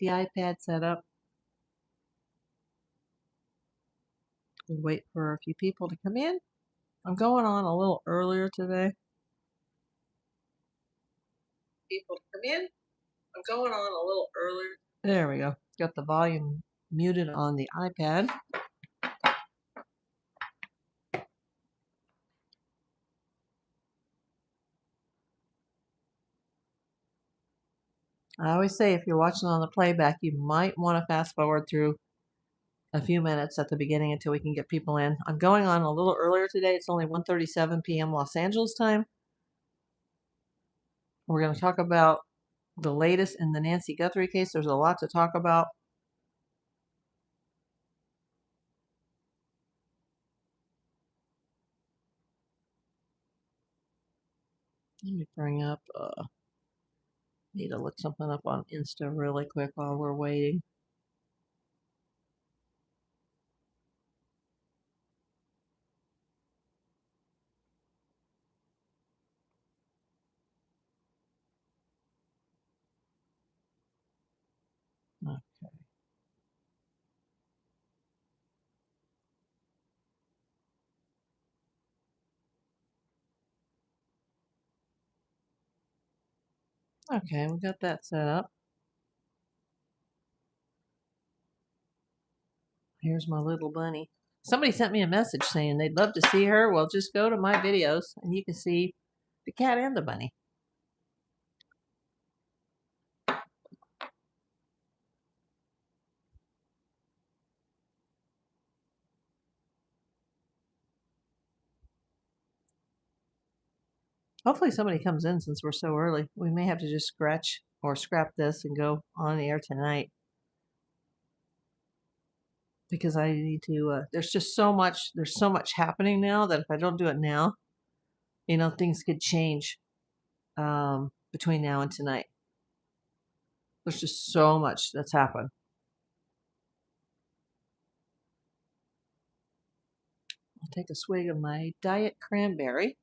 the iPad set up. We'll wait for a few people to come in. I'm going on a little earlier today. People to come in. I'm going on a little earlier. There we go. Got the volume muted on the iPad. I always say if you're watching on the playback, you might want to fast forward through a few minutes at the beginning until we can get people in. I'm going on a little earlier today. It's only 1:37 p.m. Los Angeles time. We're going to talk about the latest in the Nancy Guthrie case. There's a lot to talk about. Let me bring up, need to look something up on Insta really quick while we're waiting. Okay. Okay, we got that set up. Here's my little bunny. Somebody sent me a message saying they'd love to see her. Well, just go to my videos and you can see the cat and the bunny. Hopefully somebody comes in since we're so early. We may have to just scratch or scrap this and go on the air tonight. Because I need to, there's just so much happening now that if I don't do it now, you know, things could change between now and tonight. There's just so much that's happened. I'll take a swig of my diet cranberry.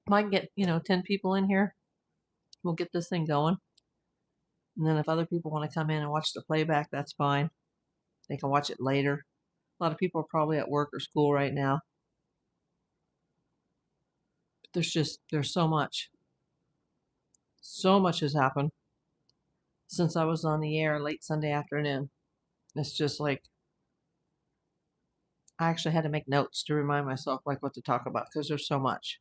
If I can get, 10 people in here, we'll get this thing going. And then if other people want to come in and watch the playback, that's fine. They can watch it later. A lot of people are probably at work or school right now. But there's so much. So much has happened since I was on the air late Sunday afternoon. It's just like, I actually had to make notes to remind myself like what to talk about because there's so much.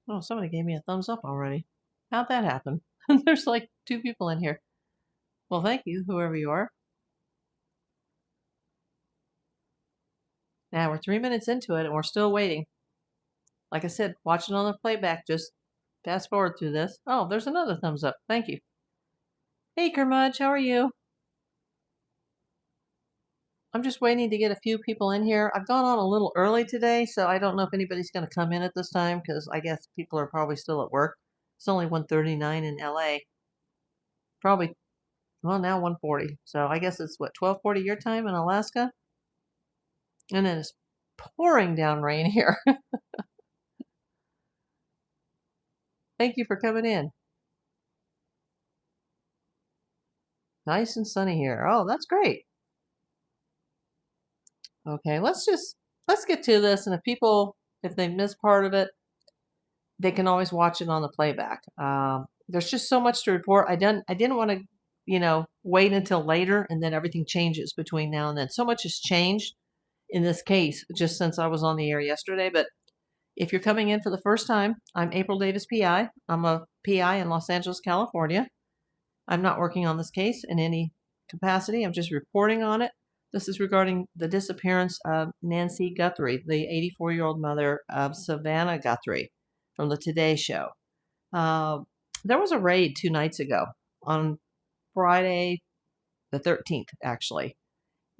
Oh, somebody gave me a thumbs up already. How'd that happen? There's like 2 people in here. Well, thank you, whoever you are. Now we're 3 minutes into it and we're still waiting. Like I said, watching on the playback, just fast forward through this. Oh, there's another thumbs up. Thank you. Hey, Kermudge, how are you? I'm just waiting to get a few people in here. I've gone on a little early today, so I don't know if anybody's going to come in at this time because I guess people are probably still at work. It's only 1:39 in LA. Probably, well, now 1:40. So I guess it's what, 12:40 your time in Alaska? And then it's pouring down rain here. Thank you for coming in. Nice and sunny here. Oh, that's great. Okay, let's get to this. And if they miss part of it, they can always watch it on the playback. There's just so much to report. I didn't want to, wait until later and then everything changes between now and then. So much has changed in this case just since I was on the air yesterday. But if you're coming in for the first time, I'm April Davis, PI. I'm a PI in Los Angeles, California. I'm not working on this case in any capacity. I'm just reporting on it. This is regarding the disappearance of Nancy Guthrie, the 84-year-old mother of Savannah Guthrie from the Today Show. There was a raid 2 nights ago on Friday the 13th, actually.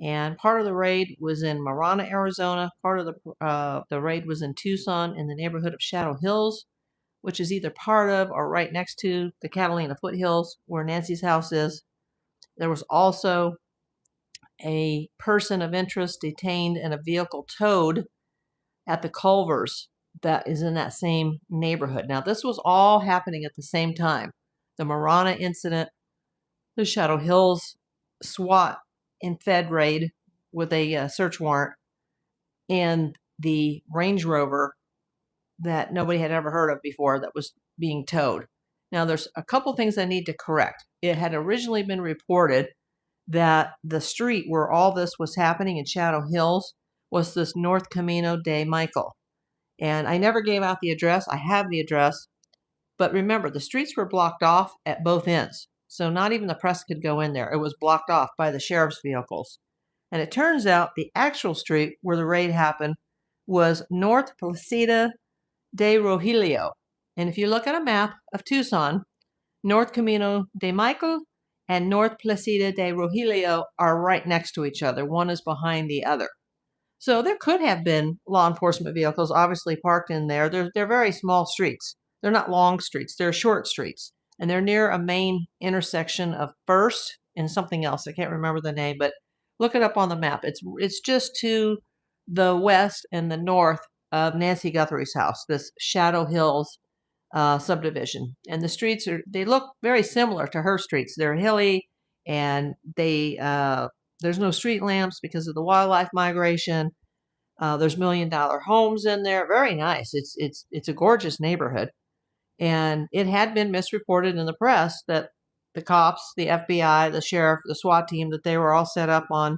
And part of the raid was in Marana, Arizona. Part of the raid was in Tucson in the neighborhood of Shadow Hills, which is either part of or right next to the Catalina foothills where Nancy's house is. There was also a person of interest detained and a vehicle towed at the Culvers that is in that same neighborhood. Now, this was all happening at the same time. The Marana incident, the Shadow Hills SWAT and Fed raid with a search warrant, and the Range Rover that nobody had ever heard of before that was being towed. Now, there's a couple things I need to correct. It had originally been reported that the street where all this was happening in Shadow Hills was this North Camino de Michael. And I never gave out the address. I have the address. But remember, the streets were blocked off at both ends. So not even the press could go in there. It was blocked off by the sheriff's vehicles. And it turns out the actual street where the raid happened was North Placida de Rogelio. And if you look at a map of Tucson, North Camino de Michael and North Placida de Rogelio are right next to each other. One is behind the other. So there could have been law enforcement vehicles obviously parked in there. They're very small streets. They're not long streets. They're short streets. And they're near a main intersection of First and something else. I can't remember the name, but look it up on the map. It's just to the west and the north of Nancy Guthrie's house, this Shadow Hills subdivision. And the streets they look very similar to her streets. They're hilly, and there's no street lamps because of the wildlife migration. There's $1 million homes in there. Very nice. It's a gorgeous neighborhood. And it had been misreported in the press that the cops, the FBI, the sheriff, the SWAT team, that they were all set up on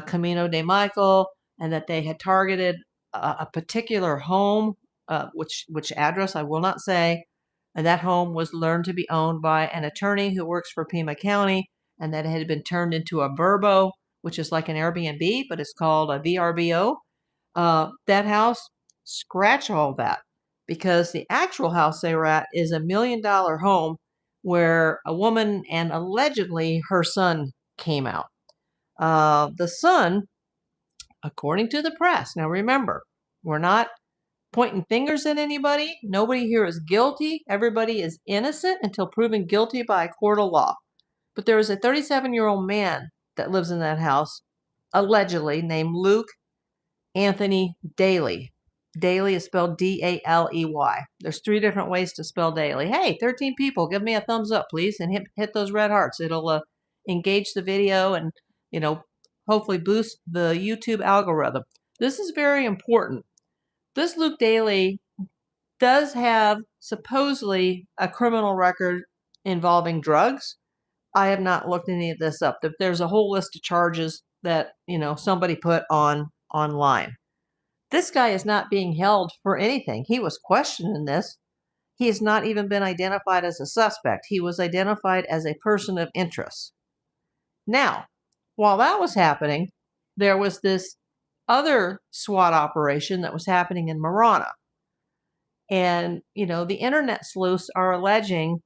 Camino de Michael, and that they had targeted a particular home, which address I will not say. And that home was learned to be owned by an attorney who works for Pima County, and that it had been turned into a Burbo, which is like an Airbnb, but it's called a VRBO. That house, scratch all that, because the actual house they were at is $1 million home where a woman and allegedly her son came out. The son, according to the press, now remember, we're not pointing fingers at anybody. Nobody here is guilty. Everybody is innocent until proven guilty by a court of law. But there is a 37-year-old man that lives in that house, allegedly, named Luke Anthony Daly. Daly is spelled D-A-L-E-Y. There's 3 different ways to spell Daly. Hey, 13 people, give me a thumbs up, please, and hit those red hearts. It'll engage the video and, hopefully boost the YouTube algorithm. This is very important. This Luke Daly does have supposedly a criminal record involving drugs. I have not looked any of this up. There's a whole list of charges that, somebody put online. This guy is not being held for anything. He was questioned in this. He has not even been identified as a suspect. He was identified as a person of interest. Now, while that was happening, there was this other SWAT operation that was happening in Marana. And, the internet sleuths are alleging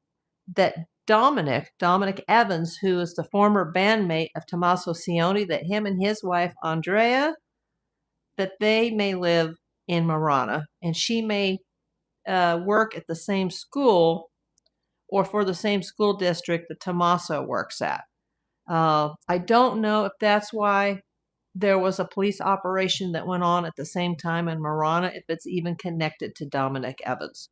that Dominic Evans, who is the former bandmate of Tommaso Cioni, that him and his wife, Andrea, that they may live in Marana, and she may work at the same school or for the same school district that Tommaso works at. I don't know if that's why there was a police operation that went on at the same time in Marana, if it's even connected to Dominic Evans.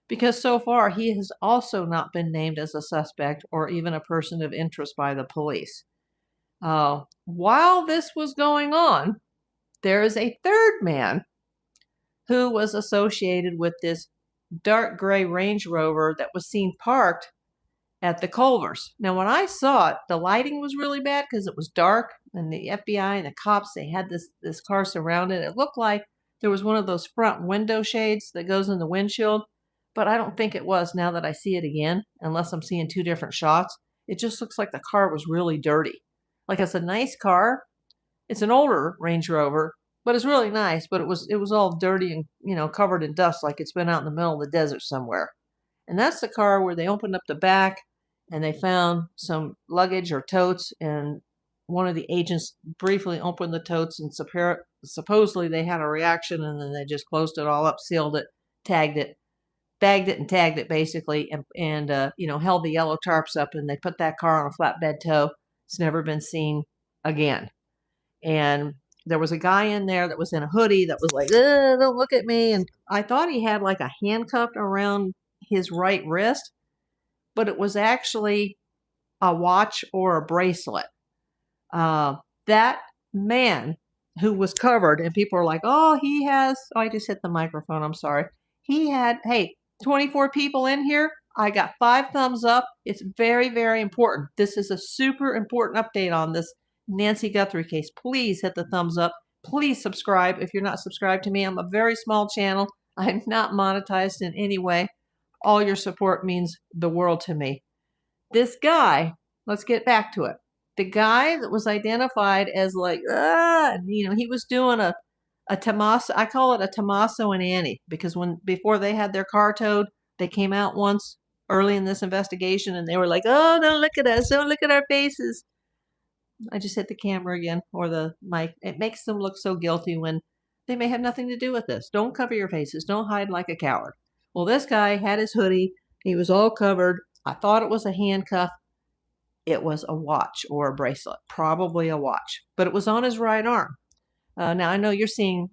Because so far, he has also not been named as a suspect or even a person of interest by the police. While this was going on, there is a third man who was associated with this dark gray Range Rover that was seen parked at the Culvers. Now, when I saw it, the lighting was really bad because it was dark, and the FBI and the cops, they had this car surrounded. It looked like there was one of those front window shades that goes in the windshield, but I don't think it was now that I see it again, unless I'm seeing 2 different shots. It just looks like the car was really dirty. Like, it's a nice car. It's an older Range Rover, but it's really nice, but it was all dirty and, covered in dust, like it's been out in the middle of the desert somewhere. And that's the car where they opened up the back and they found some luggage or totes, and one of the agents briefly opened the totes, and supposedly they had a reaction, and then they just closed it all up, sealed it, tagged it, bagged it and tagged it basically, and held the yellow tarps up, and they put that car on a flatbed tow. It's never been seen again. And There was a guy in there that was in a hoodie that was like, don't look at me. And I thought he had like a handcuff around his right wrist, but it was actually a watch or a bracelet. That man who was covered, and people are like, oh, I just hit the microphone. I'm sorry. He had, hey, 24 people in here. I got 5 thumbs up. It's very, very important. This is a super important update on this Nancy Guthrie case. Please hit the thumbs up. Please subscribe if you're not subscribed to me. I'm a very small channel. I'm not monetized in any way. All your support means the world to me. This guy, let's get back to it. The guy that was identified as like, he was doing a Tommaso. I call it a Tommaso and Annie, because before they had their car towed, they came out once early in this investigation and they were like, oh, don't look at us. Don't look at our faces. I just hit the camera again, or the mic. It makes them look so guilty when they may have nothing to do with this. Don't cover your faces. Don't hide like a coward. Well, this guy had his hoodie. He was all covered. I thought it was a handcuff. It was a watch or a bracelet, probably a watch, but it was on his right arm. Now, I know you're seeing,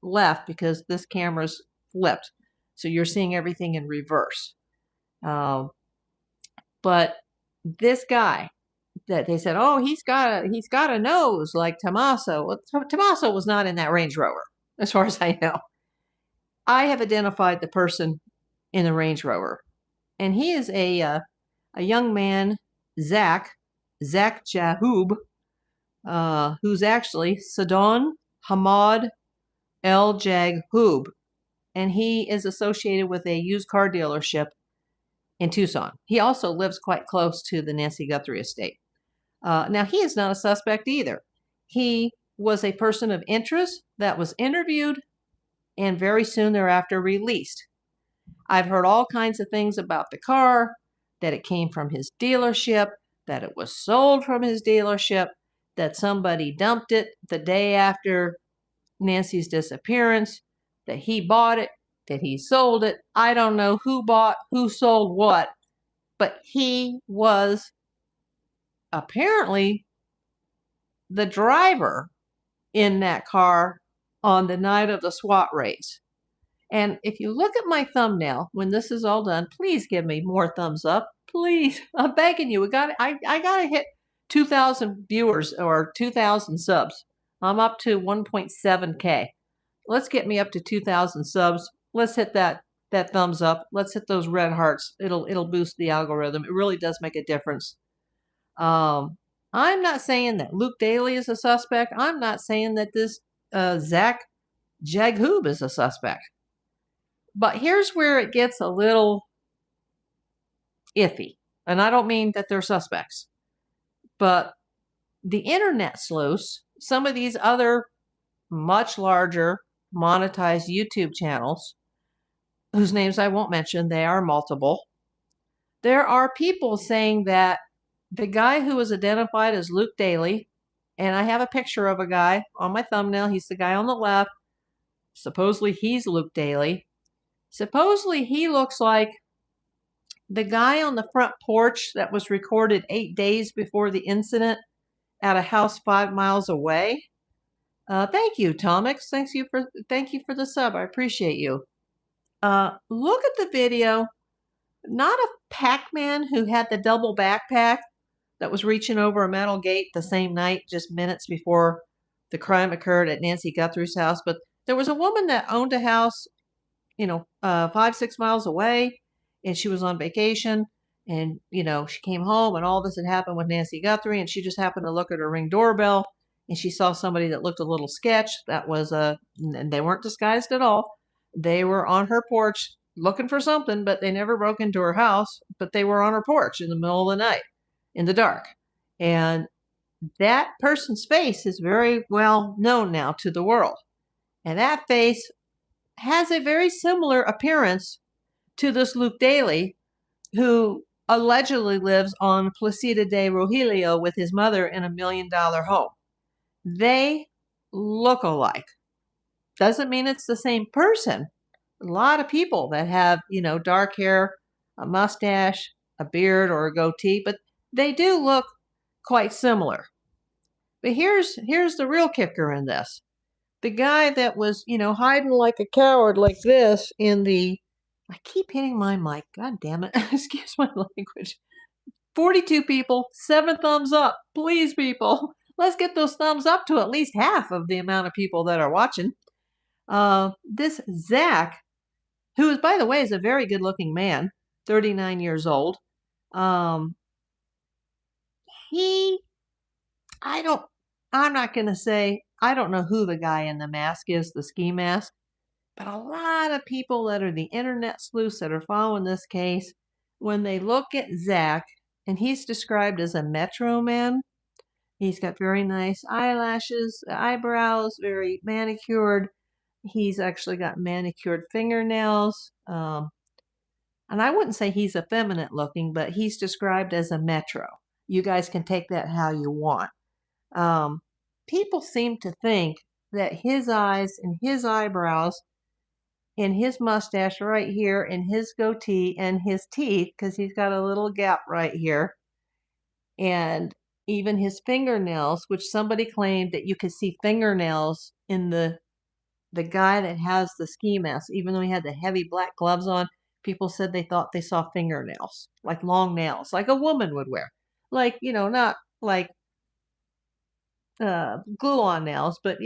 left because this camera's flipped. So you're seeing everything in reverse. But this guy that they said, oh, he's got a nose like Tommaso. Well, Tommaso was not in that Range Rover, as far as I know. I have identified the person in the Range Rover, and he is a young man, Zach Jahoub, who's actually Sadon Hamad El Jahoub, and he is associated with a used car dealership in Tucson. He also lives quite close to the Nancy Guthrie estate. Now, he is not a suspect either. He was a person of interest that was interviewed and very soon thereafter released. I've heard all kinds of things about the car, that it came from his dealership, that it was sold from his dealership, that somebody dumped it the day after Nancy's disappearance, that he bought it, that he sold it. I don't know who bought, who sold what, but he was apparently the driver in that car on the night of the SWAT raids. And if you look at my thumbnail, when this is all done, please give me more thumbs up. Please, I'm begging you. I got to hit 2,000 viewers or 2,000 subs. I'm up to 1.7K. Let's get me up to 2,000 subs. Let's hit that thumbs up. Let's hit those red hearts. It'll boost the algorithm. It really does make a difference. I'm not saying that Luke Daly is a suspect. I'm not saying that this Zach Jahoub is a suspect. But here's where it gets a little iffy. And I don't mean that they're suspects. But the internet sleuths, some of these other much larger monetized YouTube channels, whose names I won't mention, they are multiple. There are people saying that the guy who was identified as Luke Daly, and I have a picture of a guy on my thumbnail. He's the guy on the left. Supposedly he's Luke Daly. Supposedly he looks like the guy on the front porch that was recorded 8 days before the incident at a house 5 miles away. Thank you, Tomix. Thank you for the sub. I appreciate you. Look at the video. Not a Pac-Man who had the double backpack that was reaching over a metal gate the same night, just minutes before the crime occurred at Nancy Guthrie's house. But there was a woman that owned a house, 5-6 miles away, and she was on vacation. And, she came home and all this had happened with Nancy Guthrie, and she just happened to look at her Ring doorbell and she saw somebody that looked a little sketch. That was and they weren't disguised at all. They were on her porch looking for something, but they never broke into her house, but they were on her porch in the middle of the night in the dark. And that person's face is very well known now to the world. And that face has a very similar appearance to this Luke Daly, who allegedly lives on Placida de Rogelio with his mother in a $1 million home. They look alike. Doesn't mean it's the same person. A lot of people that have, dark hair, a mustache, a beard, or a goatee, but they do look quite similar. But here's the real kicker in this. The guy that was, hiding like a coward like this in the, I keep hitting my mic. God damn it. Excuse my language. 42 people, 7 thumbs up. Please, people. Let's get those thumbs up to at least half of the amount of people that are watching. This Zach, who is, by the way, is a very good looking man, 39 years old. I'm not going to say, I don't know who the guy in the mask is, the ski mask, but a lot of people that are the internet sleuths that are following this case, when they look at Zach, and he's described as a metro man, he's got very nice eyelashes, eyebrows, very manicured. He's actually got manicured fingernails. And I wouldn't say he's effeminate looking, but he's described as a metro. You guys can take that how you want. People seem to think that his eyes and his eyebrows and his mustache right here and his goatee and his teeth, because he's got a little gap right here, and even his fingernails, which somebody claimed that you could see fingernails in the guy that has the ski mask, even though he had the heavy black gloves on. People said they thought they saw fingernails, like long nails, like a woman would wear. Like, not like glue-on nails, but,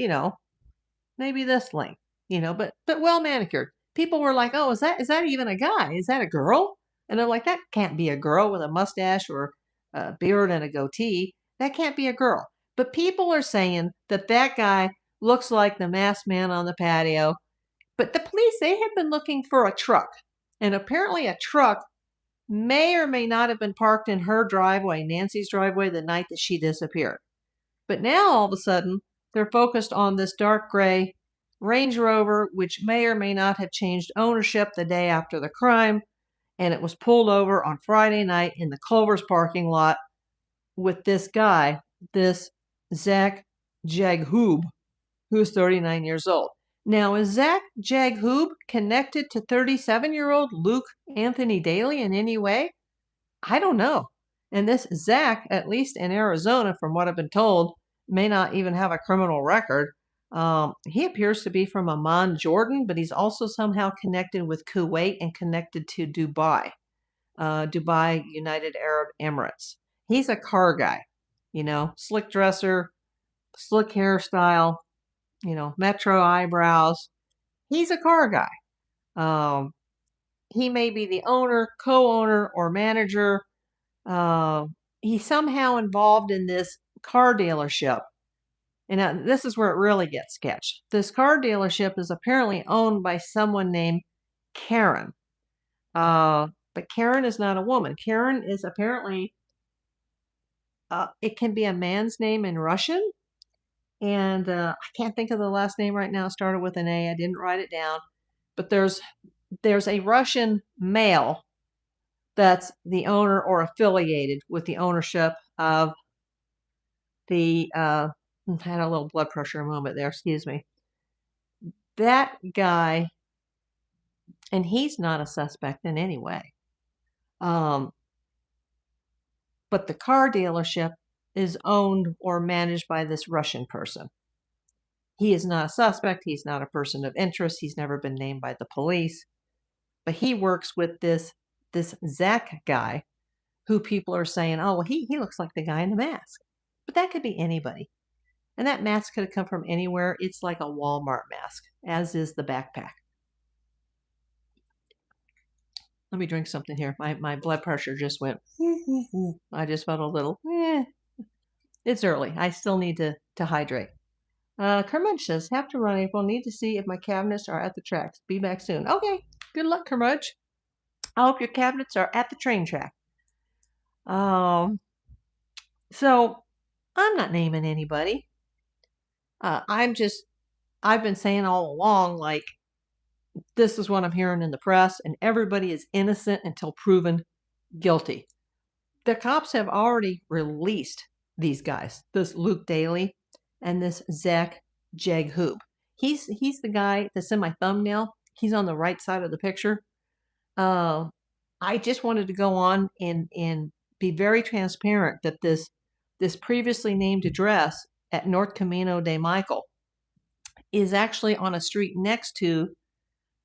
maybe this length, but well manicured. People were like, oh, is that even a guy? Is that a girl? And they're like, that can't be a girl with a mustache or a beard and a goatee. That can't be a girl. But people are saying that guy looks like the masked man on the patio. But the police, they have been looking for a truck. And apparently a truck may or may not have been parked in her driveway, Nancy's driveway, the night that she disappeared. But now, all of a sudden, they're focused on this dark gray Range Rover, which may or may not have changed ownership the day after the crime. And it was pulled over on Friday night in the Culver's parking lot with this guy, this Zach Jaghoob, who's 39 years old. Now, is Zach Jaghoob connected to 37-year-old Luke Anthony Daly in any way? I don't know. And this Zach, at least in Arizona, from what I've been told, may not even have a criminal record. He appears to be from Amman, Jordan, but he's also somehow connected with Kuwait and connected to Dubai, Dubai, United Arab Emirates. He's a car guy, slick dresser, slick hairstyle, metro eyebrows. He's a car guy. He may be the owner, co-owner, or manager. He's somehow involved in this car dealership. And this is where it really gets sketched. This car dealership is apparently owned by someone named Karen. But Karen is not a woman. Karen is apparently, it can be a man's name in Russian. And I can't think of the last name right now. It started with an A. I didn't write it down. But there's a Russian male that's the owner or affiliated with the ownership of the, I had a little blood pressure moment there, excuse me. That guy, and he's not a suspect in any way. But the car dealership is owned or managed by this Russian person. He is not a suspect. He's not a person of interest. He's never been named by the police. But he works with this Zach guy who people are saying, oh, well, he looks like the guy in the mask. But that could be anybody. And that mask could have come from anywhere. It's like a Walmart mask, as is the backpack. Let me drink something here. My blood pressure just went. I just felt a little. It's early. I still need to hydrate. Curmudge says, have to run, April. Need to see if my cabinets are at the tracks. Be back soon. Okay. Good luck, Curmudge. I hope your cabinets are at the train track. So I'm not naming anybody. I've been saying all along, like, this is what I'm hearing in the press, and everybody is innocent until proven guilty. The cops have already released these guys, this Luke Daly and this Zach Jaghoob. He's the guy that's in my thumbnail. He's on the right side of the picture. I just wanted to go on and be very transparent that this previously named address at North Camino de Michael is actually on a street next to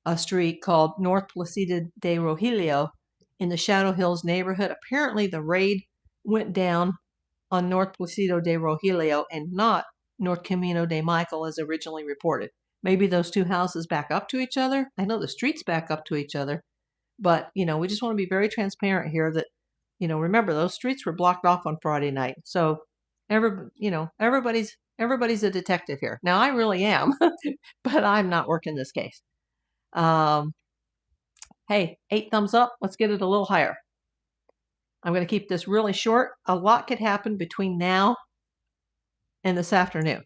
a street called North Placida de Rogelio in the Shadow Hills neighborhood. Apparently, the raid went down on North Placido de Rogelio and not North Camino de Michael as originally reported. Maybe those two houses back up to each other. I know the streets back up to each other, but we just want to be very transparent here that, remember those streets were blocked off on Friday night. So everybody's a detective here. Now I really am, but I'm not working this case. Hey, 8 thumbs up. Let's get it a little higher. I'm going to keep this really short. A lot could happen between now and this afternoon.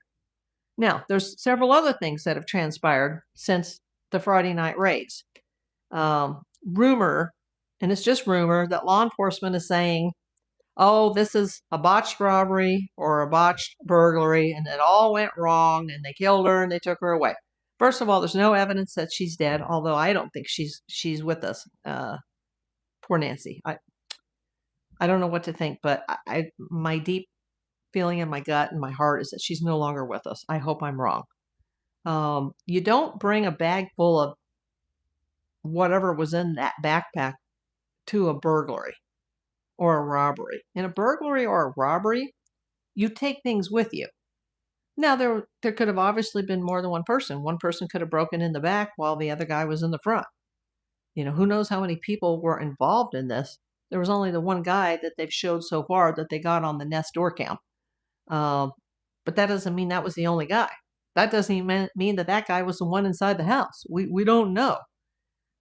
Now, there's several other things that have transpired since the Friday night raids. Rumor, and it's just rumor, that law enforcement is saying, oh, this is a botched robbery or a botched burglary, and it all went wrong, and they killed her and they took her away. First of all, there's no evidence that she's dead, although I don't think she's with us. Poor Nancy. I don't know what to think, but my deep feeling in my gut and my heart is that she's no longer with us. I hope I'm wrong. You don't bring a bag full of whatever was in that backpack to a burglary or a robbery. In a burglary or a robbery, you take things with you. Now, there could have obviously been more than one person. One person could have broken in the back while the other guy was in the front. Who knows how many people were involved in this. There was only the one guy that they've showed so far that they got on the Nest door cam. But that doesn't mean that was the only guy. That doesn't even mean that guy was the one inside the house. We don't know.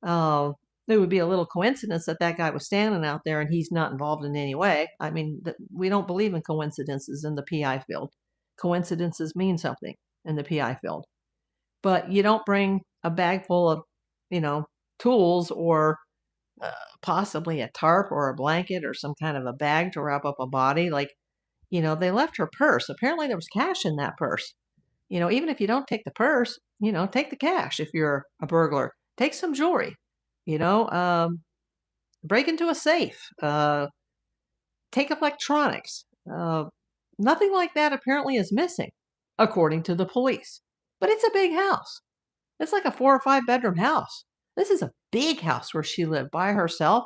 It would be a little coincidence that guy was standing out there and he's not involved in any way. I mean, we don't believe in coincidences in the PI field. Coincidences mean something in the PI field. But you don't bring a bag full of, tools or possibly a tarp or a blanket or some kind of a bag to wrap up a body. Like, they left her purse. Apparently there was cash in that purse. Even if you don't take the purse, take the cash if you're a burglar. Take some jewelry, break into a safe, take electronics. Nothing like that apparently is missing, according to the police. But it's a big house. It's like a 4 or 5 bedroom house. This is a big house where she lived by herself,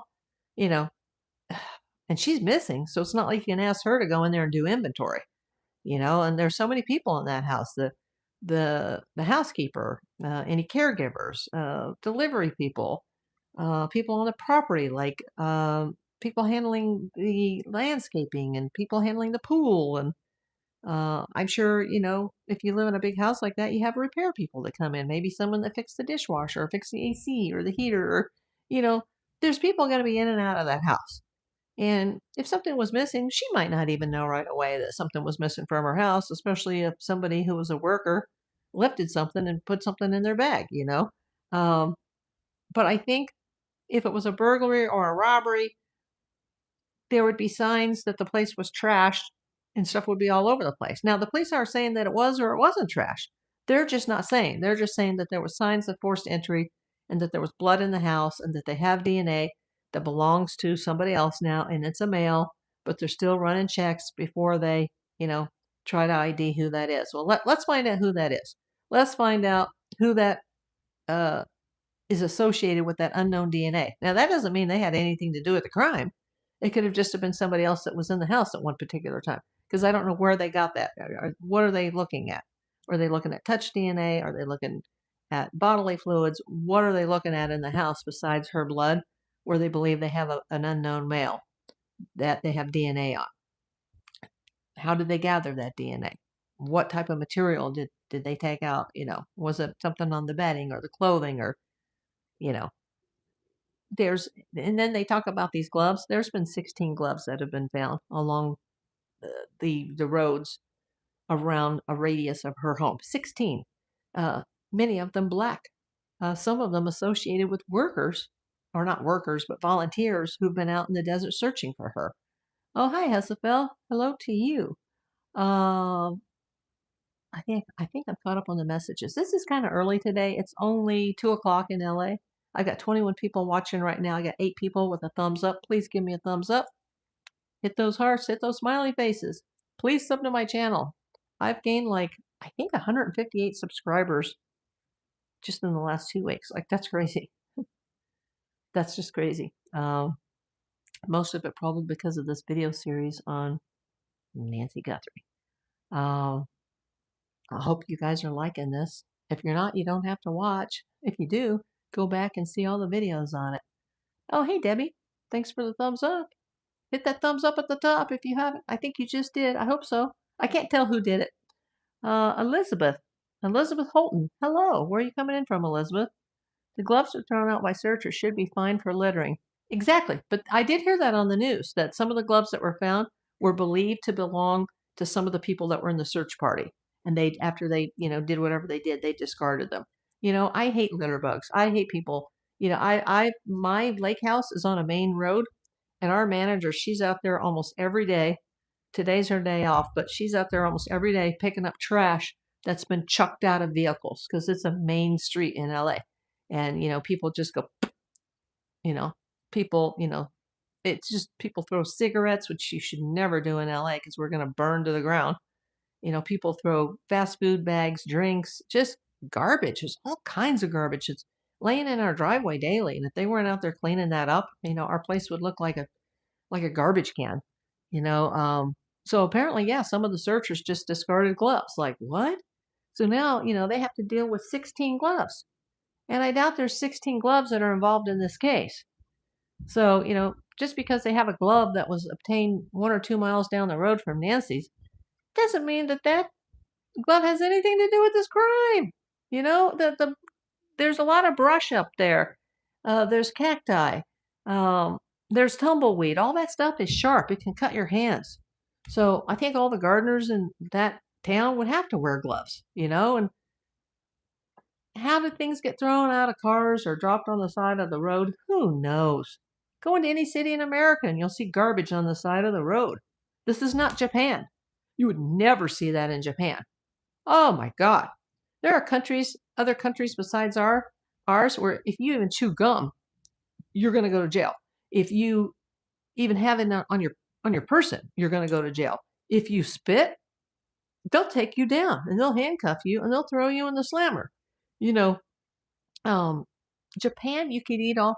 and she's missing. So it's not like you can ask her to go in there and do inventory, and there's so many people in that house. The housekeeper, any caregivers, delivery people, people on the property, like people handling the landscaping and people handling the pool. And I'm sure, if you live in a big house like that, you have repair people that come in, maybe someone that fixed the dishwasher or fixed the AC or the heater, or, there's people going to be in and out of that house. And if something was missing, she might not even know right away that something was missing from her house, especially if somebody who was a worker lifted something and put something in their bag, But I think if it was a burglary or a robbery, there would be signs that the place was trashed and stuff would be all over the place. Now, the police aren't saying that it was or it wasn't trashed. They're just not saying. They're just saying that there was signs of forced entry and that there was blood in the house and that they have DNA that belongs to somebody else now, and it's a male, but they're still running checks before they, try to ID who that is. Well, let's find out who that is. Let's find out who that is associated with that unknown DNA. Now, that doesn't mean they had anything to do with the crime. It could have just been somebody else that was in the house at one particular time, because I don't know where they got that. What are they looking at? Are they looking at touch DNA? Are they looking at bodily fluids? What are they looking at in the house besides her blood, where they believe they have an unknown male that they have DNA on? How did they gather that DNA? What type of material did they take out? Was it something on the bedding or the clothing, or, and then they talk about these gloves. There's been 16 gloves that have been found along the roads around a radius of her home. 16. Many of them black. Some of them associated with workers, or not workers, but volunteers who've been out in the desert searching for her. Oh, hi, Hesapel. Hello to you. I think I'm caught up on the messages. This is kind of early today. It's only 2 o'clock in LA. I got 21 people watching right now. I got 8 people with a thumbs up. Please give me a thumbs up. Hit those hearts. Hit those smiley faces. Please sub to my channel. I've gained like, I think 158 subscribers just in the last 2 weeks. Like, that's crazy. That's just crazy. Most of it probably because of this video series on Nancy Guthrie. I hope you guys are liking this. If you're not, you don't have to watch. If you do, go back and see all the videos on it. Oh, hey, Debbie. Thanks for the thumbs up. Hit that thumbs up at the top if you haven't. I think you just did. I hope so. I can't tell who did it. Elizabeth. Elizabeth Holton. Hello. Where are you coming in from, Elizabeth? The gloves are thrown out by searchers should be fined for littering. Exactly. But I did hear that on the news, that some of the gloves that were found were believed to belong to some of the people that were in the search party. And they, after they, did whatever they did, they discarded them. I hate litter bugs. I hate people. My lake house is on a main road, and our manager, she's out there almost every day. Today's her day off, but she's out there almost every day picking up trash that's been chucked out of vehicles because it's a main street in LA. And, people just go, people, it's just people throw cigarettes, which you should never do in LA because we're going to burn to the ground. People throw fast food bags, drinks, just garbage. There's all kinds of garbage. It's laying in our driveway daily. And if they weren't out there cleaning that up, our place would look like a garbage can, so apparently, yeah, some of the searchers just discarded gloves. Like, what? So now, they have to deal with 16 gloves. And I doubt there's 16 gloves that are involved in this case. So, just because they have a glove that was obtained 1 or 2 miles down the road from Nancy's, doesn't mean that glove has anything to do with this crime. There's a lot of brush up there. There's cacti. There's tumbleweed. All that stuff is sharp. It can cut your hands. So I think all the gardeners in that town would have to wear gloves, and how did things get thrown out of cars or dropped on the side of the road? Who knows? Go into any city in America and you'll see garbage on the side of the road. This is not Japan. You would never see that in Japan. Oh my God. There are other countries besides ours, where if you even chew gum, you're going to go to jail. If you even have it on your person, you're going to go to jail. If you spit, they'll take you down and they'll handcuff you and they'll throw you in the slammer. Japan, you could eat off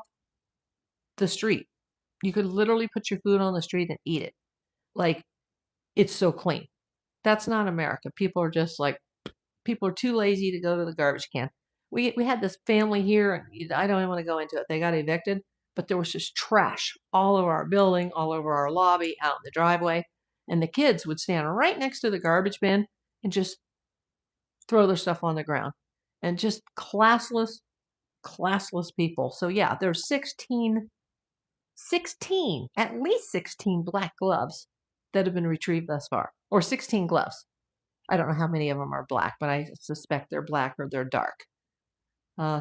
the street. You could literally put your food on the street and eat it. Like, it's so clean. That's not America. People are too lazy to go to the garbage can. We had this family here, and I don't even want to go into it. They got evicted, but there was just trash all over our building, all over our lobby, out in the driveway. And the kids would stand right next to the garbage bin and just throw their stuff on the ground. And just classless people. So yeah, there's 16, at least 16 black gloves that have been retrieved thus far. Or 16 gloves. I don't know how many of them are black, but I suspect they're black or they're dark.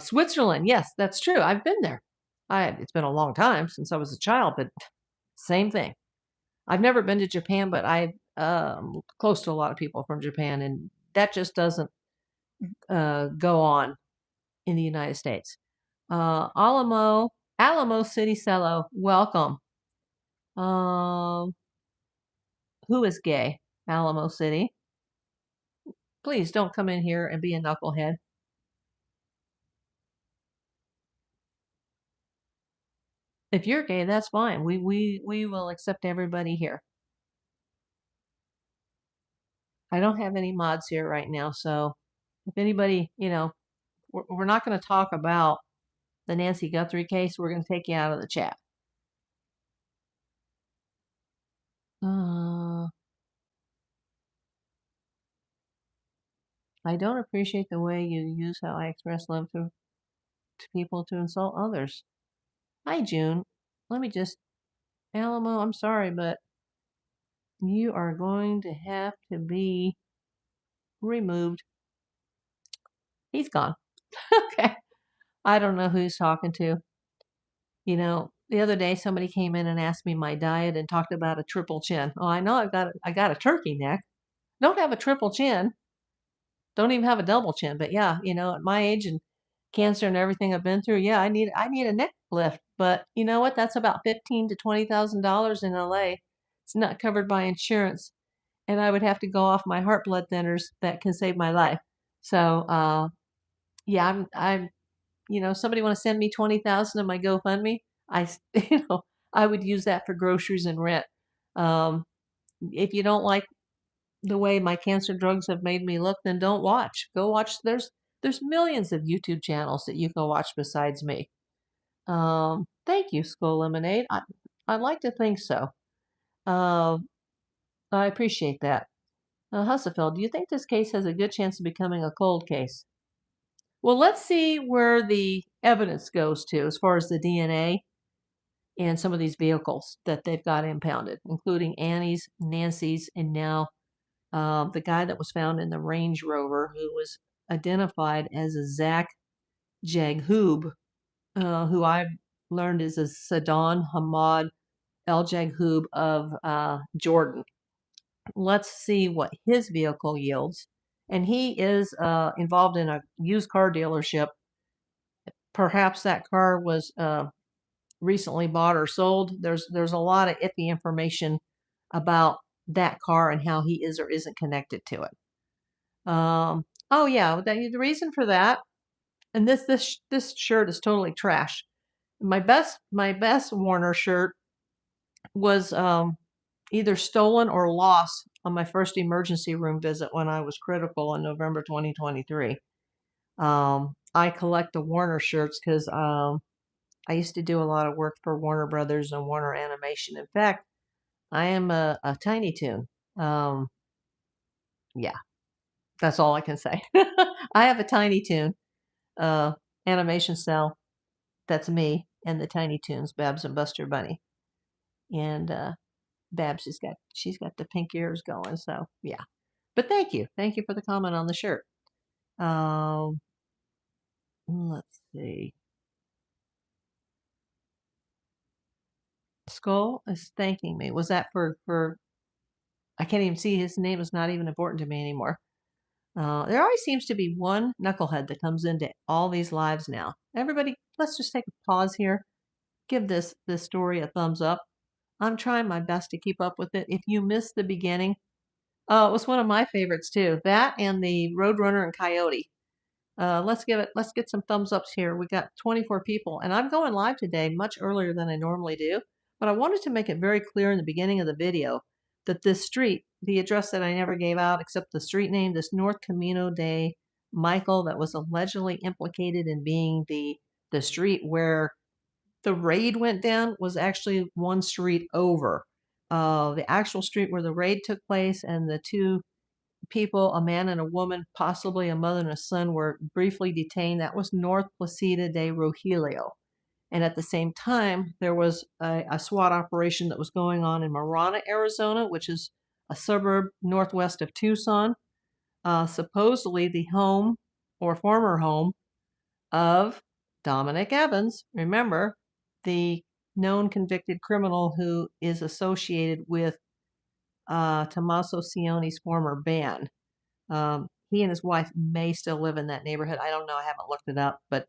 Switzerland, yes, that's true. I've been there. It's been a long time since I was a child, but same thing. I've never been to Japan, but I'm close to a lot of people from Japan, and that just doesn't go on in the United States. Alamo City Cello, welcome. Who is gay? Alamo City. Please don't come in here and be a knucklehead. If you're gay, that's fine. We will accept everybody here. I don't have any mods here right now, so if anybody, we're not going to talk about the Nancy Guthrie case. We're going to take you out of the chat. I don't appreciate the way you use how I express love to people to insult others. Hi, June. Let me just, Alamo, I'm sorry, but you are going to have to be removed. He's gone. Okay. I don't know who he's talking to. The other day somebody came in and asked me my diet and talked about a triple chin. Oh, I know I got a turkey neck. Don't have a triple chin. Don't even have a double chin. But yeah, at my age and cancer and everything I've been through, yeah, I need a neck lift. But you know what? That's about $15,000 to $20,000 in LA. It's not covered by insurance. and I would have to go off my heart blood thinners that can save my life. So, yeah, somebody want to send me 20,000 in my GoFundMe? You know, I would use that for groceries and rent. Um, if you don't like the way my cancer drugs have made me look, then don't watch. Go watch. There's millions of YouTube channels that you can watch besides me. Thank you, Skull Lemonade. I'd like to think so. Uh, I appreciate that. Hussefeld, do you think this case has a good chance of becoming a cold case? Well, let's see where the evidence goes to as far as the DNA and some of these vehicles that they've got impounded, including Annie's, Nancy's, and now the guy that was found in the Range Rover who was identified as a Zach Jaghoob, who I've learned is a Sadan Hamad El Jaghoob of Jordan. Let's see what his vehicle yields. And he is involved in a used car dealership. Perhaps that car was recently bought or sold. There's a lot of iffy information about that car and how he is or isn't connected to it. Oh yeah, the reason for that, and this shirt is totally trash. My best Warner shirt was either stolen or lost on my first emergency room visit when I was critical in November 2023. I collect the Warner shirts because I used to do a lot of work for Warner Brothers and Warner Animation. In fact, I am a Tiny Toon. Yeah, that's all I can say. I have a Tiny Toon animation cell. That's me and the Tiny Toons, Babs and Buster Bunny. And Babs she's got the pink ears going. So yeah. But thank you for the comment on the shirt. Let's see. Skull is thanking me. Was that for? I can't even see, his name is not even important to me anymore. There always seems to be one knucklehead that comes into all these lives now. Everybody, let's just take a pause here. Give this story a thumbs up. I'm trying my best to keep up with it. If you missed the beginning, it was one of my favorites too. That and the Roadrunner and Coyote. Let's get some thumbs ups here. We got 24 people, and I'm going live today much earlier than I normally do. But I wanted to make it very clear in the beginning of the video that this street, the address that I never gave out except the street name, this North Camino de Michael, that was allegedly implicated in being the street where the raid went down, was actually one street over. The actual street where the raid took place and the two people, a man and a woman, possibly a mother and a son, were briefly detained. That was North Placida de Rogelio. And at the same time, there was a SWAT operation that was going on in Marana, Arizona, which is a suburb northwest of Tucson. Supposedly the home or former home of Dominic Evans. Remember, the known convicted criminal who is associated with Tommaso Sione's former band. He and his wife may still live in that neighborhood. I don't know. I haven't looked it up, but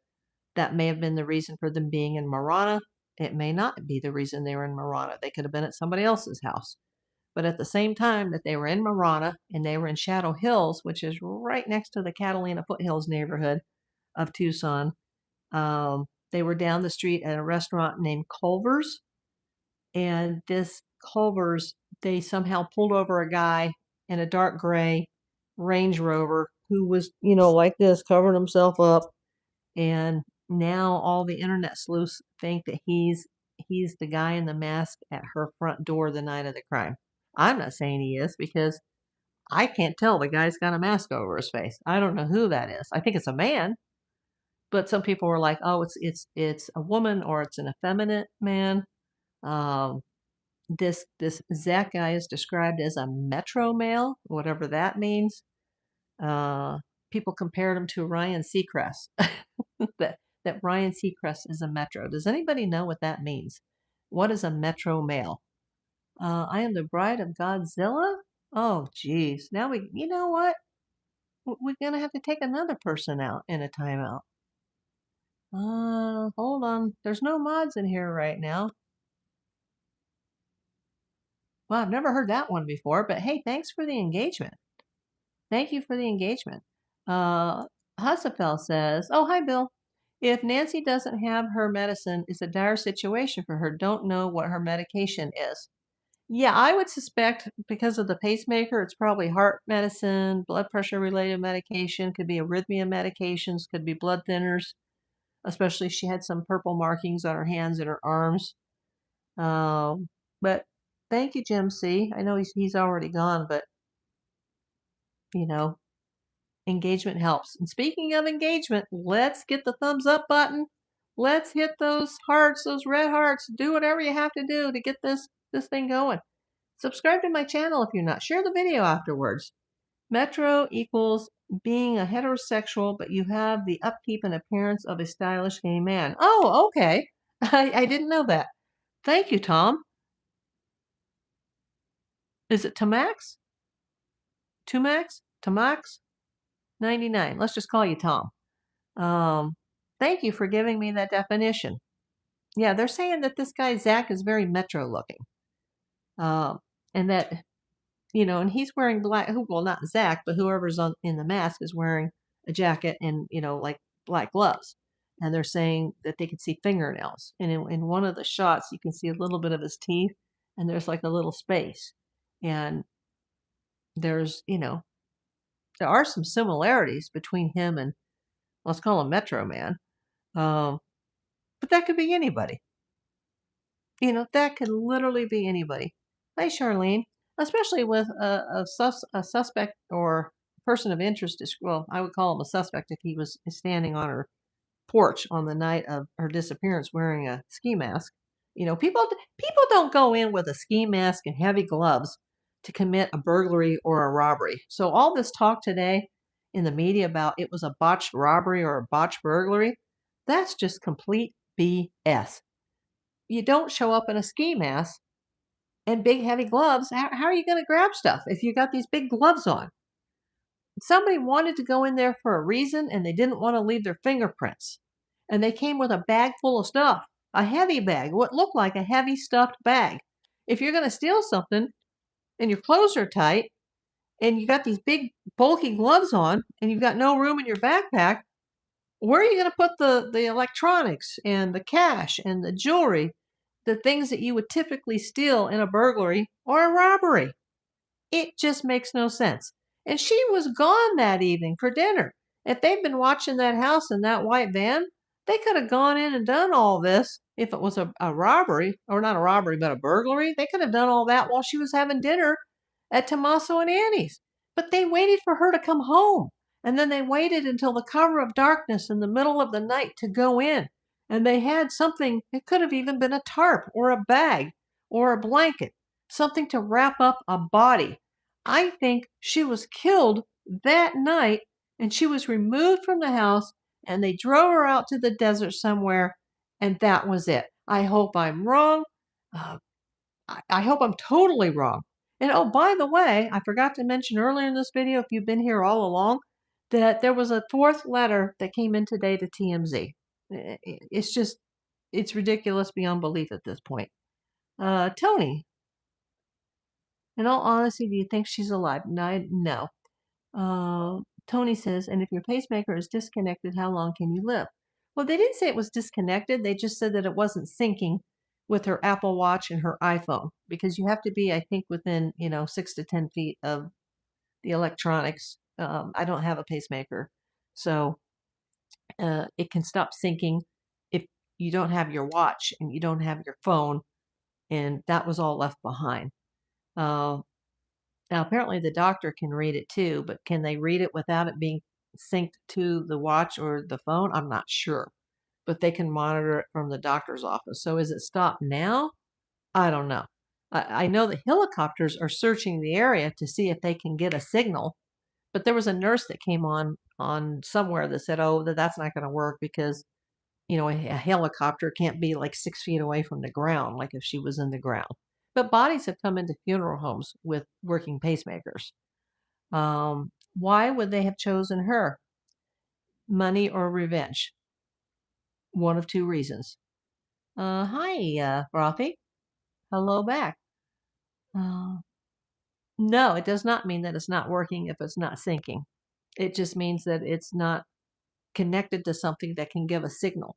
that may have been the reason for them being in Marana. It may not be the reason they were in Marana. They could have been at somebody else's house. But at the same time that they were in Marana and they were in Shadow Hills, which is right next to the Catalina Foothills neighborhood of Tucson, they were down the street at a restaurant named Culver's. And this Culver's, they somehow pulled over a guy in a dark gray Range Rover who was, like this, covering himself up. And now all the internet sleuths think that he's the guy in the mask at her front door the night of the crime. I'm not saying he is because I can't tell. The guy's got a mask over his face. I don't know who that is. I think it's a man, but some people were like, "Oh, it's a woman or it's an effeminate man." Um, this Zach guy is described as a metro male, whatever that means. People compared him to Ryan Seacrest. that Ryan Seacrest is a metro. Does anybody know what that means? What is a metro male? I am the bride of Godzilla? Oh, geez. Now you know what? We're going to have to take another person out in a timeout. Hold on. There's no mods in here right now. Well, I've never heard that one before, but hey, thanks for the engagement. Thank you for the engagement. Hussafel says, oh, hi, Bill. If Nancy doesn't have her medicine, it's a dire situation for her. Don't know what her medication is. Yeah, I would suspect because of the pacemaker, it's probably heart medicine, blood pressure related medication, could be arrhythmia medications, could be blood thinners, especially if she had some purple markings on her hands and her arms. But thank you, Jim C. I know he's already gone, but you know, engagement helps. And speaking of engagement, let's get the thumbs up button. Let's hit those hearts, those red hearts. Do whatever you have to do to get this thing going. Subscribe to my channel if you're not. Share the video afterwards. Metro equals being a heterosexual, but you have the upkeep and appearance of a stylish gay man. Oh, okay. I didn't know that. Thank you, Tom. Is it Tamax? Tumax? Tamax? 99. Let's just call you Tom. Thank you for giving me that definition. Yeah, they're saying that this guy, Zach, is very metro looking. And that, and he's wearing black, well, not Zach, but whoever's in the mask is wearing a jacket and, like black gloves. And they're saying that they can see fingernails. And in one of the shots, you can see a little bit of his teeth, and there's like a little space. And there's, there are some similarities between him and, let's call him Metro Man. But that could be anybody. That could literally be anybody. Hi, Charlene. Especially with a suspect or person of interest. Well, I would call him a suspect if he was standing on her porch on the night of her disappearance wearing a ski mask. People don't go in with a ski mask and heavy gloves to commit a burglary or a robbery. So all this talk today in the media about it was a botched robbery or a botched burglary, that's just complete BS. You don't show up in a ski mask and big heavy gloves. How are you going to grab stuff if you got these big gloves on? Somebody wanted to go in there for a reason and they didn't want to leave their fingerprints. And they came with a bag full of stuff, a heavy bag, what looked like a heavy stuffed bag. If you're going to steal something and your clothes are tight and you got these big bulky gloves on and you've got no room in your backpack, where are you going to put the electronics and the cash and the jewelry, the things that you would typically steal in a burglary or a robbery? It just makes no sense. And she was gone that evening for dinner. If they'd been watching that house in that white van, they could have gone in and done all this. If it was a robbery, or not a robbery, but a burglary, they could have done all that while she was having dinner at Tommaso and Annie's. But they waited for her to come home. And then they waited until the cover of darkness in the middle of the night to go in. And they had something, it could have even been a tarp or a bag or a blanket, something to wrap up a body. I think she was killed that night and she was removed from the house and they drove her out to the desert somewhere and that was it. I hope I'm wrong. I hope I'm totally wrong. And oh, by the way, I forgot to mention earlier in this video, if you've been here all along, that there was a fourth letter that came in today to TMZ. It's ridiculous beyond belief at this point. Tony, in all honesty, do you think she's alive? No. Tony says, and if your pacemaker is disconnected, how long can you live? Well, they didn't say it was disconnected. They just said that it wasn't syncing with her Apple Watch and her iPhone because you have to be, I think, within 6 to 10 feet of the electronics. I don't have a pacemaker, so it can stop syncing if you don't have your watch and you don't have your phone, and that was all left behind. Now, apparently the doctor can read it too, but can they read it without it being synced to the watch or the phone? I'm not sure, but they can monitor it from the doctor's office. So is it stopped now? I don't know. I know the helicopters are searching the area to see if they can get a signal, but there was a nurse that came on somewhere that said, oh, that's not going to work because, a helicopter can't be like 6 feet away from the ground, like if she was in the ground. But bodies have come into funeral homes with working pacemakers. Why would they have chosen her? Money or revenge? One of two reasons. Hi, Frothy. Hello back. Uh, no, it does not mean that it's not working if it's not syncing. It just means that it's not connected to something that can give a signal.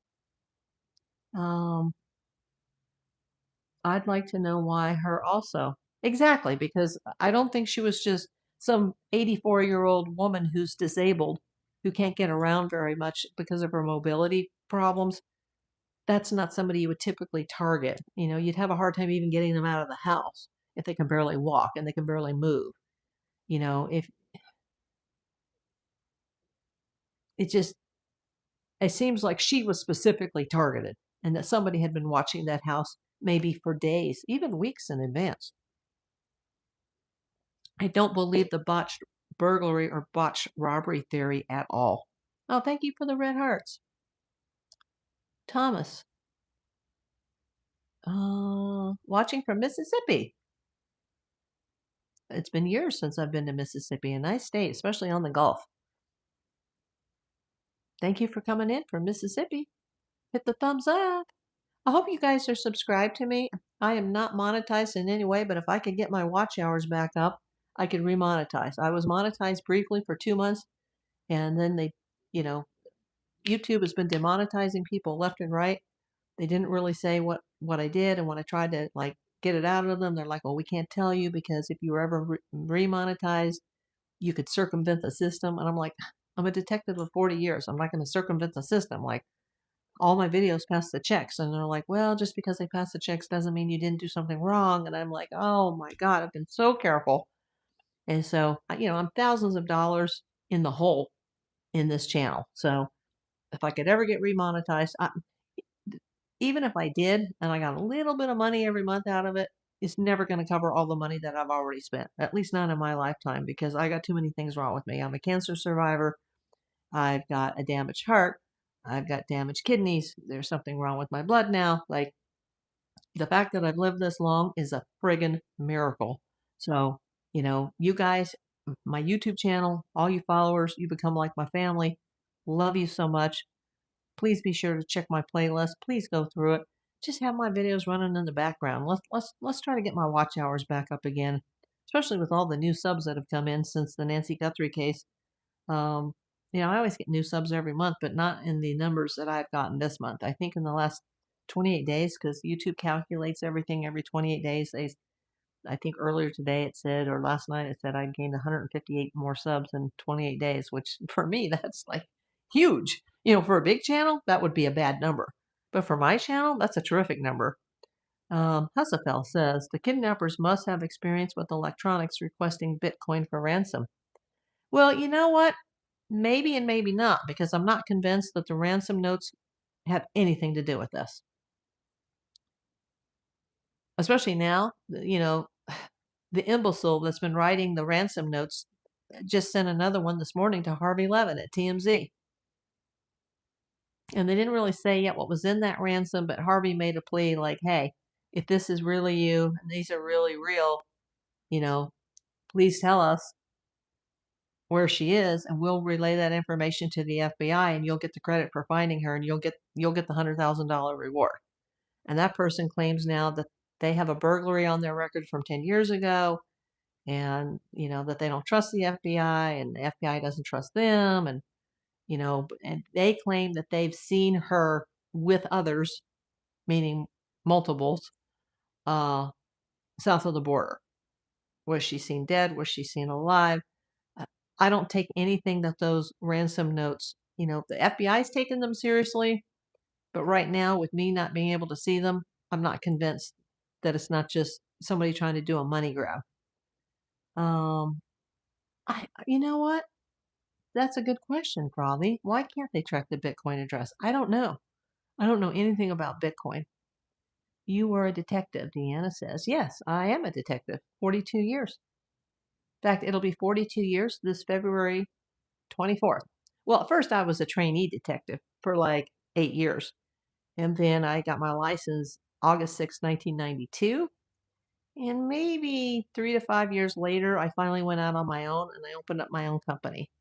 Um, I'd like to know why her also. Exactly, because I don't think she was just some 84-year-old woman who's disabled, who can't get around very much because of her mobility problems. That's not somebody you would typically target. You'd have a hard time even getting them out of the house if they can barely walk and they can barely move. If it just, it seems like she was specifically targeted and that somebody had been watching that house maybe for days, even weeks in advance. I don't believe the botched burglary or botched robbery theory at all. Oh, thank you for the red hearts. Thomas. Watching from Mississippi. It's been years since I've been to Mississippi, a nice state, especially on the Gulf. Thank you for coming in from Mississippi. Hit the thumbs up. I hope you guys are subscribed to me. I am not monetized in any way, but if I could get my watch hours back up, I could remonetize. I was monetized briefly for 2 months, and then you know, YouTube has been demonetizing people left and right. They didn't really say what I did, and when I tried to get it out of them, they're like, "Well, we can't tell you because if you were ever remonetized, you could circumvent the system." And I'm like, I'm a detective of 40 years. I'm not going to circumvent the system. Like, all my videos pass the checks, and they're like, "Well, just because they pass the checks doesn't mean you didn't do something wrong." And I'm like, "Oh my God, I've been so careful." And so, I'm thousands of dollars in the hole in this channel. So if I could ever get remonetized, even if I did, and I got a little bit of money every month out of it, it's never going to cover all the money that I've already spent, at least not in my lifetime, because I got too many things wrong with me. I'm a cancer survivor. I've got a damaged heart. I've got damaged kidneys. There's something wrong with my blood now. Like, the fact that I've lived this long is a friggin' miracle. So, you guys, my YouTube channel, all you followers, you become like my family. Love you so much. Please be sure to check my playlist. Please go through it. Just have my videos running in the background. Let's try to get my watch hours back up again, especially with all the new subs that have come in since the Nancy Guthrie case. Um, I always get new subs every month, but not in the numbers that I've gotten this month. I think in the last 28 days, because YouTube calculates everything every 28 days. I think earlier today it said, or last night it said I gained 158 more subs in 28 days, which for me, that's like huge. For a big channel, that would be a bad number. But for my channel, that's a terrific number. Hussafel says, the kidnappers must have experience with electronics requesting Bitcoin for ransom. Well, you know what? Maybe and maybe not, because I'm not convinced that the ransom notes have anything to do with this. Especially now, the imbecile that's been writing the ransom notes just sent another one this morning to Harvey Levin at TMZ. And they didn't really say yet what was in that ransom, but Harvey made a plea like, hey, if this is really you and these are really real, please tell us where she is, and we'll relay that information to the FBI, and you'll get the credit for finding her, and you'll get the $100,000 reward. And that person claims now that they have a burglary on their record from 10 years ago, and that they don't trust the FBI, and the FBI doesn't trust them, and and they claim that they've seen her with others, meaning multiples, south of the border. Was she seen dead? Was she seen alive? I don't take anything that those ransom notes, the FBI's taken them seriously, but right now, with me not being able to see them, I'm not convinced that it's not just somebody trying to do a money grab. You know what? That's a good question, Frothy. Why can't they track the Bitcoin address? I don't know. I don't know anything about Bitcoin. You were a detective, Deanna says. Yes, I am a detective. 42 years. In fact, it'll be 42 years this February 24th. Well, at first I was a trainee detective for like 8 years. And then I got my license August 6, 1992. And maybe 3 to 5 years later, I finally went out on my own and I opened up my own company.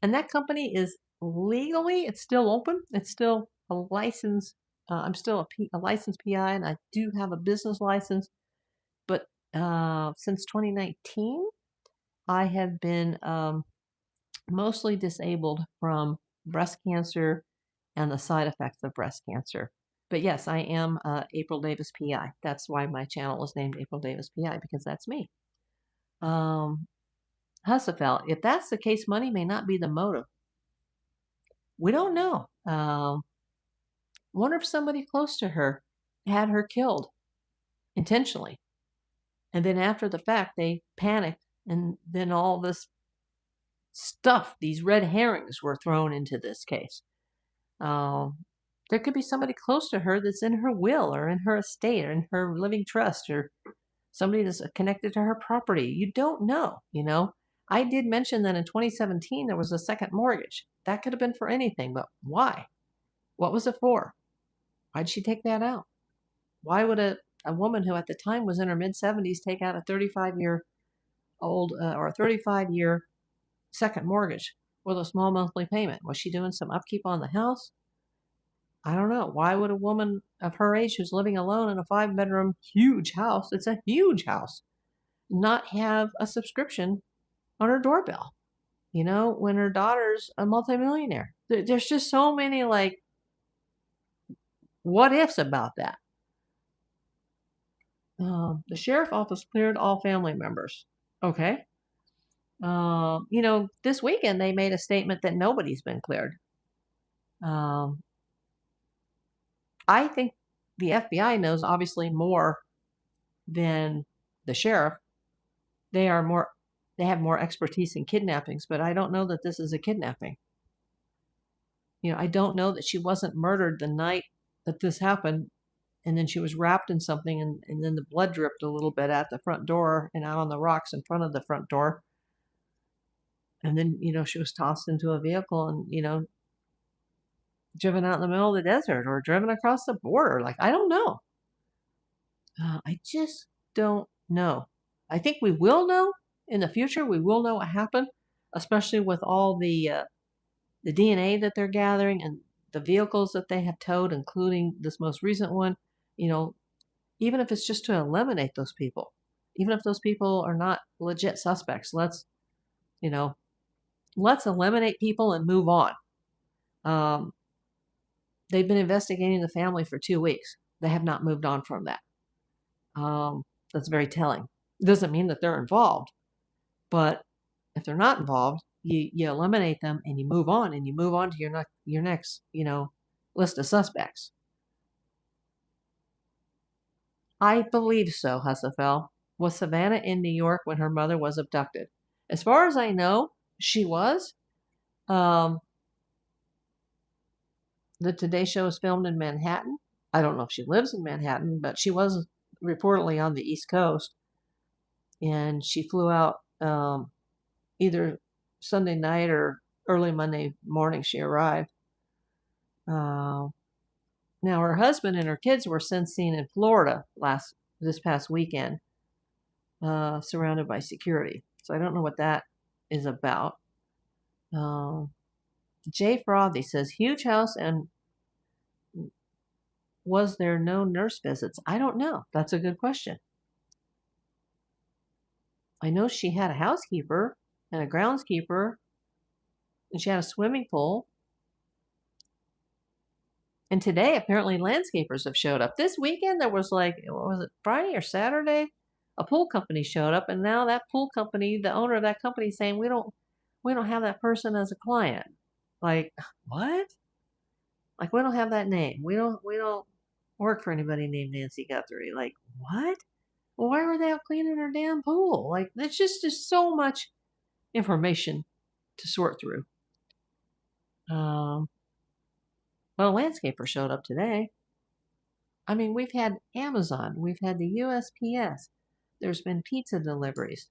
And that company is legally, it's still open. It's still a license. I'm still a licensed PI, and I do have a business license. But since 2019, I have been mostly disabled from breast cancer and the side effects of breast cancer. But yes, I am April Davis PI. That's why my channel is named April Davis PI, because that's me. Husafel, if that's the case, money may not be the motive. We don't know. Wonder if somebody close to her had her killed intentionally. And then after the fact, they panicked, and then all this stuff, these red herrings were thrown into this case. There could be somebody close to her that's in her will or in her estate or in her living trust, or somebody that's connected to her property. You don't know, you know. I did mention that in 2017 there was a second mortgage. That could have been for anything, but why? What was it for? Why'd she take that out? Why would a woman who at the time was in her mid-70s take out a 35-year-old or a 35-year second mortgage with a small monthly payment? Was she doing some upkeep on the house? I don't know. Why would a woman of her age who's living alone in a 5-bedroom huge house, it's a huge house, not have a subscription on her doorbell? You know, when her daughter's a multimillionaire. There's just so many like what ifs about that. The sheriff office cleared all family members. Okay. You know, this weekend they made a statement that nobody's been cleared. I think the FBI knows obviously more than the sheriff. They have more expertise in kidnappings, but I don't know that this is a kidnapping. You know, I don't know that she wasn't murdered the night that this happened, and then she was wrapped in something, and then the blood dripped a little bit at the front door and out on the rocks in front of the front door. And then, you know, she was tossed into a vehicle and, you know, driven out in the middle of the desert or driven across the border. Like, I don't know. I just don't know. I think we will know in the future. We will know what happened, especially with all the DNA that they're gathering and the vehicles that they have towed, including this most recent one. You know, even if it's just to eliminate those people, even if those people are not legit suspects, let's eliminate people and move on. They've been investigating the family for 2 weeks. They have not moved on from that. That's very telling. It doesn't mean that they're involved, but if they're not involved, you eliminate them and you move on to your next, you know, list of suspects. I believe so, Husafel. Was Savannah in New York when her mother was abducted? As far as I know, she was. The Today Show is filmed in Manhattan. I don't know if she lives in Manhattan, but she was reportedly on the East Coast. And she flew out either Sunday night or early Monday morning she arrived. Now, her husband and her kids were since seen in Florida this past weekend, surrounded by security. So I don't know what that is about. Jay Frothy says, huge house, and was there no nurse visits? I don't know. That's a good question. I know she had a housekeeper and a groundskeeper, and she had a swimming pool. And today, apparently, landscapers have showed up. This weekend, there was like, what was it, Friday or Saturday? A pool company showed up, and now that pool company, the owner of that company, is saying we don't have that person as a client. Like, what? Like, we don't have that name. We don't work for anybody named Nancy Guthrie. Like, what? Well, why were they out cleaning her damn pool? Like, there's just so much information to sort through. Well, a landscaper showed up today. I mean, we've had Amazon, we've had the USPS, there's been pizza deliveries.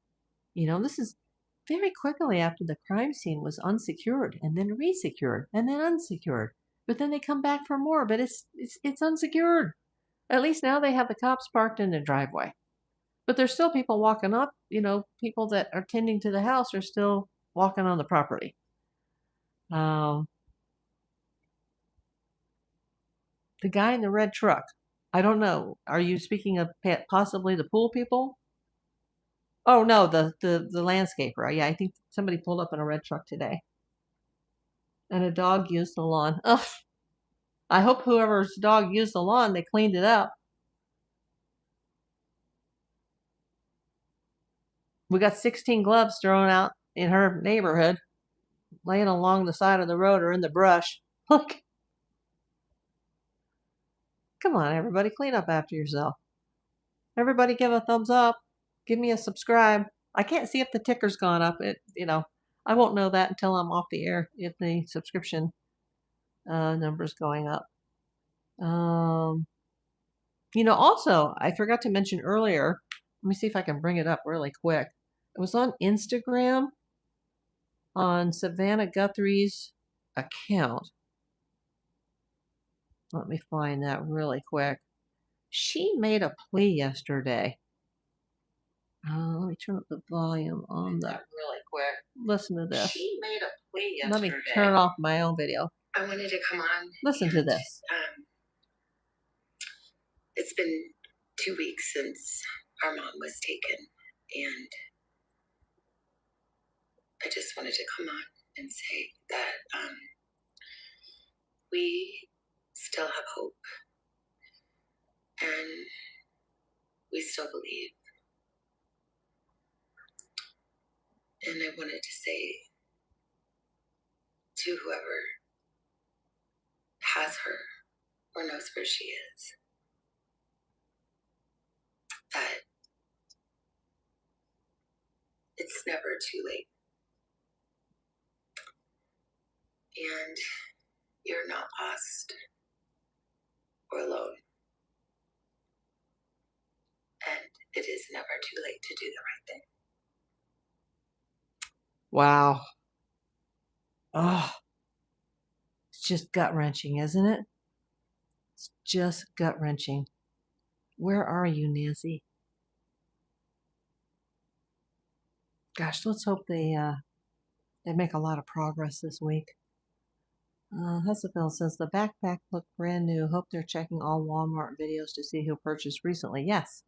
You know, this is very quickly after the crime scene was unsecured and then resecured and then unsecured. But then they come back for more, but it's unsecured. At least now they have the cops parked in the driveway. But there's still people walking up, you know, people that are tending to the house are still walking on the property. The guy in the red truck, I don't know. Are you speaking of possibly the pool people? Oh no, the landscaper. Yeah, I think somebody pulled up in a red truck today, and a dog used the lawn. Ugh. I hope whoever's dog used the lawn, they cleaned it up. We got 16 gloves thrown out in her neighborhood, laying along the side of the road or in the brush. Look, come on, everybody, clean up after yourself. Everybody, give a thumbs up. Give me a subscribe. I can't see if the ticker's gone up. I won't know that until I'm off the air if the subscription number's going up. Also, I forgot to mention earlier. Let me see if I can bring it up really quick. It was on Instagram on Savannah Guthrie's account. Let me find that really quick. She made a plea yesterday. Let me turn up the volume on that really quick. Listen to this. She made a plea yesterday. Let me turn off my own video. I wanted to come on. Listen to this. It's been 2 weeks since our mom was taken, and I just wanted to come on and say that we still have hope, and we still believe. And I wanted to say to whoever has her or knows where she is that it's never too late. And you're not lost or alone. And it is never too late to do the right thing. Wow. Oh, it's just gut-wrenching, isn't it? It's just gut-wrenching. Where are you, Nancy? Gosh, let's hope they make a lot of progress this week. Hustleville says the backpack looked brand new. Hope they're checking all Walmart videos to see who purchased recently. Yes,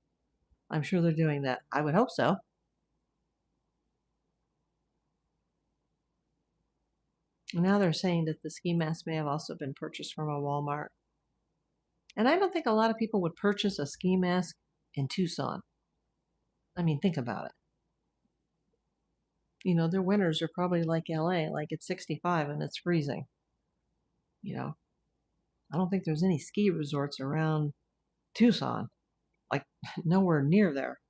I'm sure they're doing that. I would hope so. Now they're saying that the ski mask may have also been purchased from a Walmart. And I don't think a lot of people would purchase a ski mask in Tucson. I mean, think about it. Their winters are probably like LA, like it's 65 and it's freezing. I don't think there's any ski resorts around Tucson, like nowhere near there.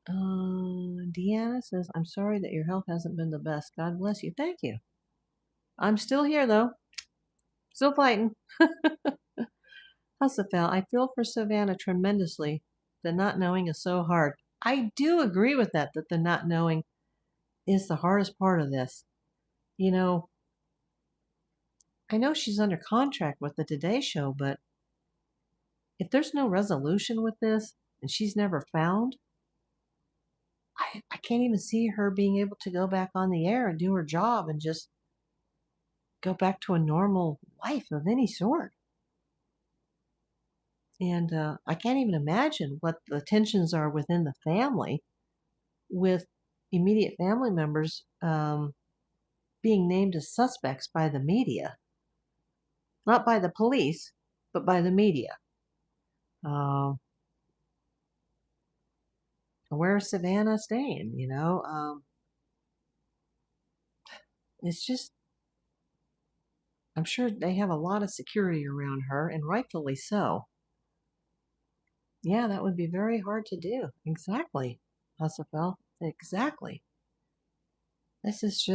Deanna says, I'm sorry that your health hasn't been the best. God bless you. Thank you. I'm still here, though. Still fighting. Husafel, I feel for Savannah tremendously. The not knowing is so hard. I do agree with that the not knowing is the hardest part of this. I know she's under contract with the Today Show, but if there's no resolution with this and she's never found, I can't even see her being able to go back on the air and do her job and just go back to a normal life of any sort. And I can't even imagine what the tensions are within the family with immediate family members being named as suspects by the media. Not by the police, but by the media. Where's Savannah staying? It's just, I'm sure they have a lot of security around her, and rightfully so. Yeah, that would be very hard to do. Exactly, Husafel. Exactly. This is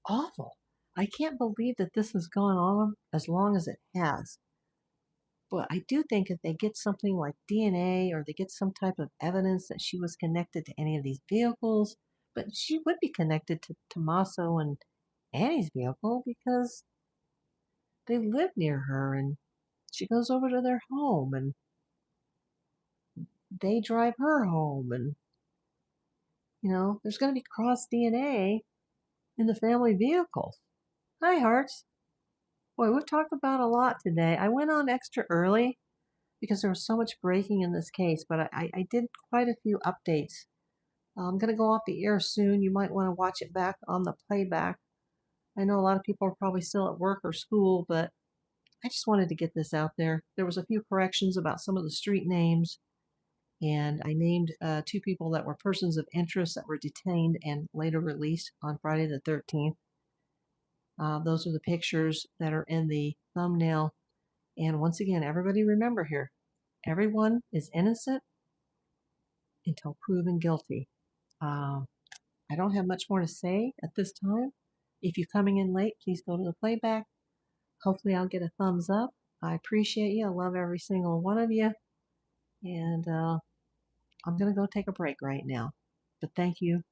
awful. I can't believe that this has gone on as long as it has. But I do think if they get something like DNA or they get some type of evidence that she was connected to any of these vehicles, but she would be connected to Tommaso and Annie's vehicle because they live near her and she goes over to their home and they drive her home and there's going to be cross DNA in the family vehicles. Hi, Hearts. Boy, we've talked about a lot today. I went on extra early because there was so much breaking in this case, but I did quite a few updates. I'm going to go off the air soon. You might want to watch it back on the playback. I know a lot of people are probably still at work or school, but I just wanted to get this out there. There was a few corrections about some of the street names, and I named two people that were persons of interest that were detained and later released on Friday the 13th. Those are the pictures that are in the thumbnail. And once again, everybody remember here, everyone is innocent until proven guilty. Uh, I don't have much more to say at this time. If you're coming in late, please go to the playback. Hopefully, I'll get a thumbs up. I appreciate you. I love every single one of you. And I'm going to go take a break right now. But thank you